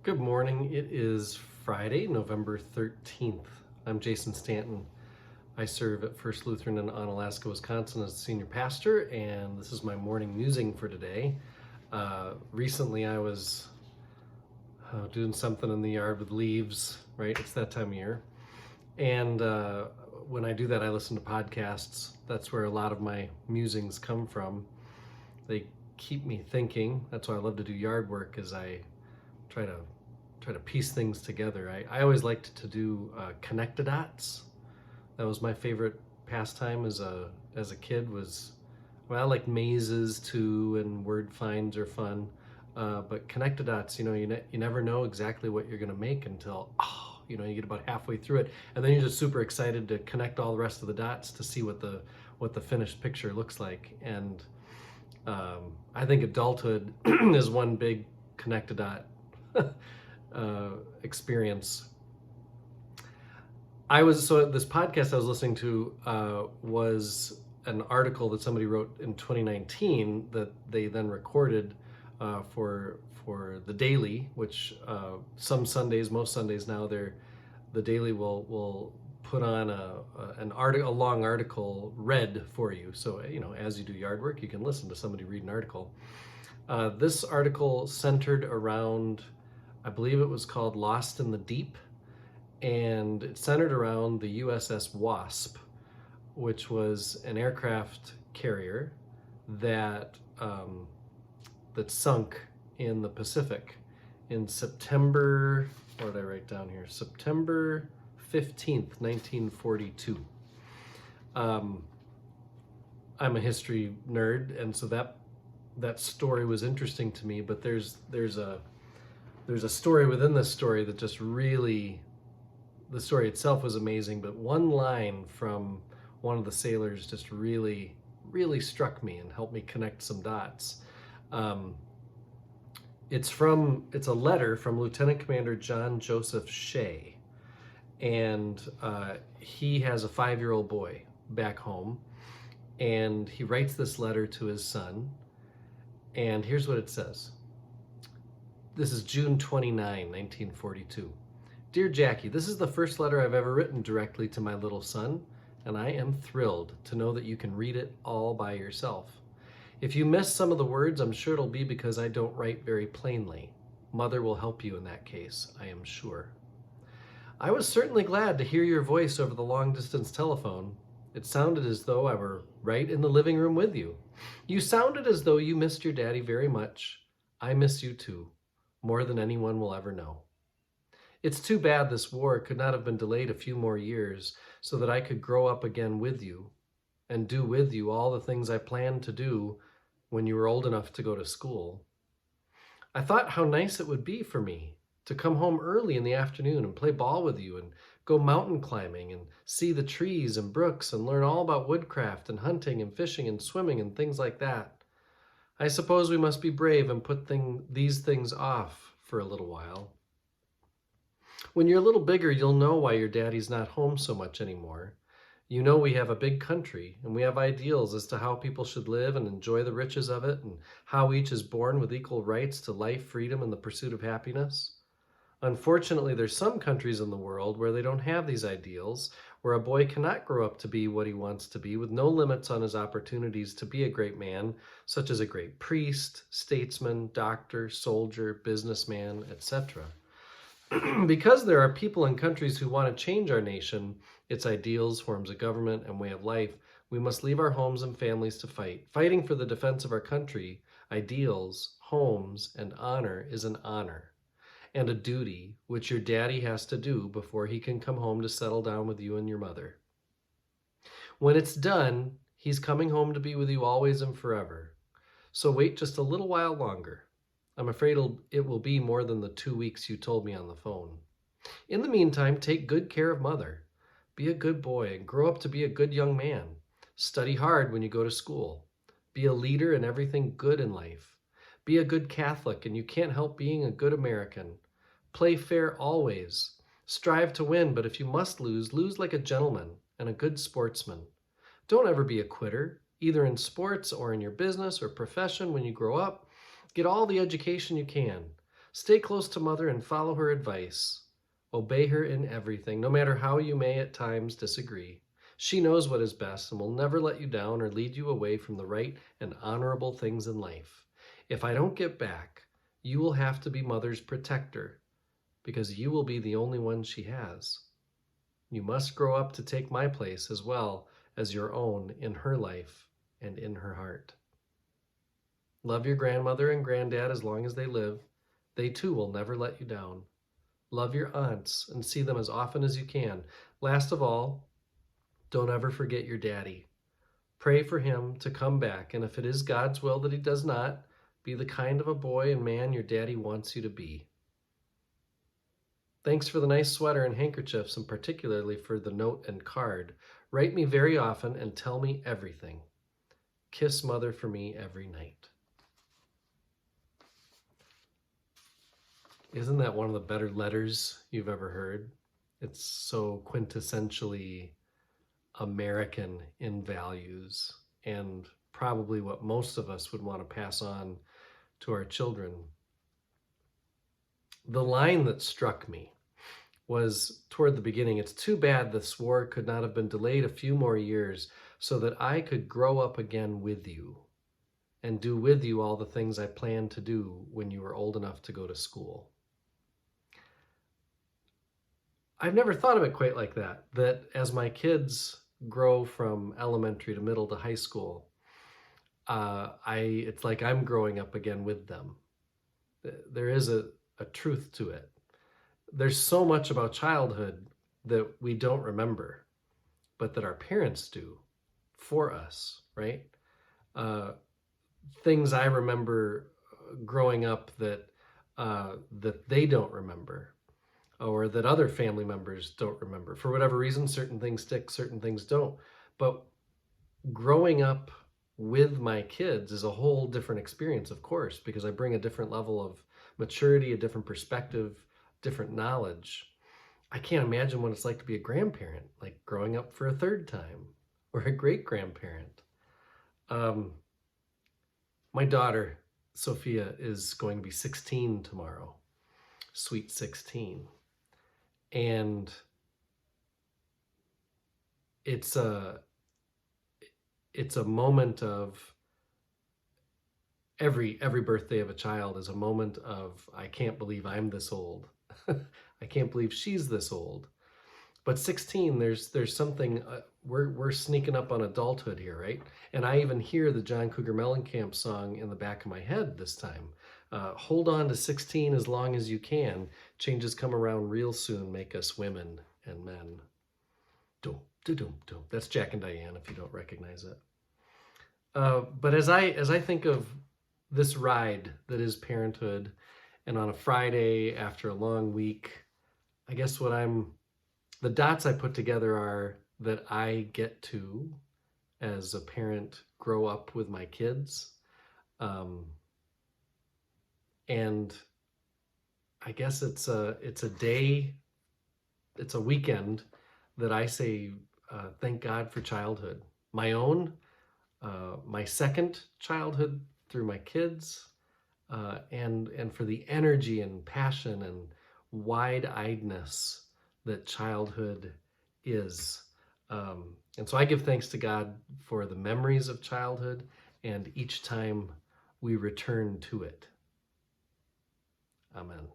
Good morning. It is Friday, November 13th. I'm Jason Stanton. I serve at First Lutheran in Onalaska, Wisconsin as a senior pastor, and this is my morning musing for today. Recently I was doing something in the yard with leaves, right? It's that time of year. And when I do that, I listen to podcasts. That's where a lot of my musings come from. They keep me thinking. That's why I love to do yard work, is I try to piece things together. I always liked to do connect-a-dots. That was my favorite pastime as a kid. I like mazes too, and word finds are fun. But connect-a-dots, you never know exactly what you're gonna make until you get about halfway through it, and then you're just super excited to connect all the rest of the dots to see what the finished picture looks like. And I think adulthood is one big connect-a-dot experience. This podcast I was listening to was an article that somebody wrote in 2019 that they then recorded for the Daily, which some Sundays, most Sundays now, the Daily will put on a long article read for you. So as you do yard work, you can listen to somebody read an article. This article centered around, I believe it was called Lost in the Deep, and it centered around the USS Wasp, which was an aircraft carrier that sunk in the Pacific in September, what did I write down here? September 15th, 1942. I'm a history nerd, and so that story was interesting to me, but there's a story within this story that just really, the story itself was amazing, but one line from one of the sailors just really, really struck me and helped me connect some dots. It's a letter from Lieutenant Commander John Joseph Shea, and he has a 5-year-old boy back home, and he writes this letter to his son, and here's what it says. This is June 29, 1942. Dear Jackie, this is the first letter I've ever written directly to my little son, and I am thrilled to know that you can read it all by yourself. If you miss some of the words, I'm sure it'll be because I don't write very plainly. Mother will help you in that case, I am sure. I was certainly glad to hear your voice over the long-distance telephone. It sounded as though I were right in the living room with you. You sounded as though you missed your daddy very much. I miss you too, more than anyone will ever know. It's too bad this war could not have been delayed a few more years so that I could grow up again with you and do with you all the things I planned to do when you were old enough to go to school. I thought how nice it would be for me to come home early in the afternoon and play ball with you and go mountain climbing and see the trees and brooks and learn all about woodcraft and hunting and fishing and swimming and things like that. I suppose we must be brave and put these things off for a little while. When you're a little bigger, you'll know why your daddy's not home so much anymore. You know we have a big country, and we have ideals as to how people should live and enjoy the riches of it, and how each is born with equal rights to life, freedom, and the pursuit of happiness. Unfortunately, there's some countries in the world where they don't have these ideals, where a boy cannot grow up to be what he wants to be, with no limits on his opportunities to be a great man, such as a great priest, statesman, doctor, soldier, businessman, etc. Because there are people and countries who want to change our nation, its ideals, forms of government, and way of life, we must leave our homes and families to fight. Fighting for the defense of our country, ideals, homes, and honor is an honor and a duty which your daddy has to do before he can come home to settle down with you and your mother. When it's done, he's coming home to be with you always and forever. So wait just a little while longer. I'm afraid it will be more than the 2 weeks you told me on the phone. In the meantime, take good care of Mother. Be a good boy and grow up to be a good young man. Study hard when you go to school. Be a leader in everything good in life. Be a good Catholic, and you can't help being a good American. Play fair always. Strive to win, but if you must lose, lose like a gentleman and a good sportsman. Don't ever be a quitter, either in sports or in your business or profession when you grow up. Get all the education you can. Stay close to Mother and follow her advice. Obey her in everything, no matter how you may at times disagree. She knows what is best and will never let you down or lead you away from the right and honorable things in life. If I don't get back, you will have to be Mother's protector because you will be the only one she has. You must grow up to take my place as well as your own in her life and in her heart. Love your grandmother and granddad as long as they live. They too will never let you down. Love your aunts and see them as often as you can. Last of all, don't ever forget your daddy. Pray for him to come back, and if it is God's will that he does not, be the kind of a boy and man your daddy wants you to be. Thanks for the nice sweater and handkerchiefs, and particularly for the note and card. Write me very often and tell me everything. Kiss Mother for me every night. Isn't that one of the better letters you've ever heard? It's so quintessentially American in values, and probably what most of us would want to pass on to our children. The line that struck me was toward the beginning. It's too bad this war could not have been delayed a few more years so that I could grow up again with you and do with you all the things I planned to do when you were old enough to go to school. I've never thought of it quite like that, that as my kids grow from elementary to middle to high school, it's like I'm growing up again with them. There is a truth to it. There's so much about childhood that we don't remember, but that our parents do for us, right? Things I remember growing up that they don't remember, or that other family members don't remember. For whatever reason, certain things stick, certain things don't. But growing up with my kids is a whole different experience, of course, because I bring a different level of maturity, a different perspective, different knowledge. I can't imagine what it's like to be a grandparent, like growing up for a third time, or a great-grandparent. My daughter, Sophia, is going to be 16 tomorrow. Sweet 16. And it's a moment of every birthday of a child is a moment of, I can't believe I'm this old. I can't believe she's this old. But 16, there's something, we're sneaking up on adulthood here, right? And I even hear the John Cougar Mellencamp song in the back of my head this time. Hold on to 16 as long as you can. Changes come around real soon, make us women and men. Dum, dum, dum. That's Jack and Diane, if you don't recognize it. But as I think of this ride that is parenthood, and on a Friday after a long week, I guess the dots I put together are that I get to, as a parent, grow up with my kids. And I guess it's a day, it's a weekend that I say, thank God for childhood. My own, my second childhood through my kids, and for the energy and passion and wide-eyedness that childhood is. And so I give thanks to God for the memories of childhood and each time we return to it. Amen.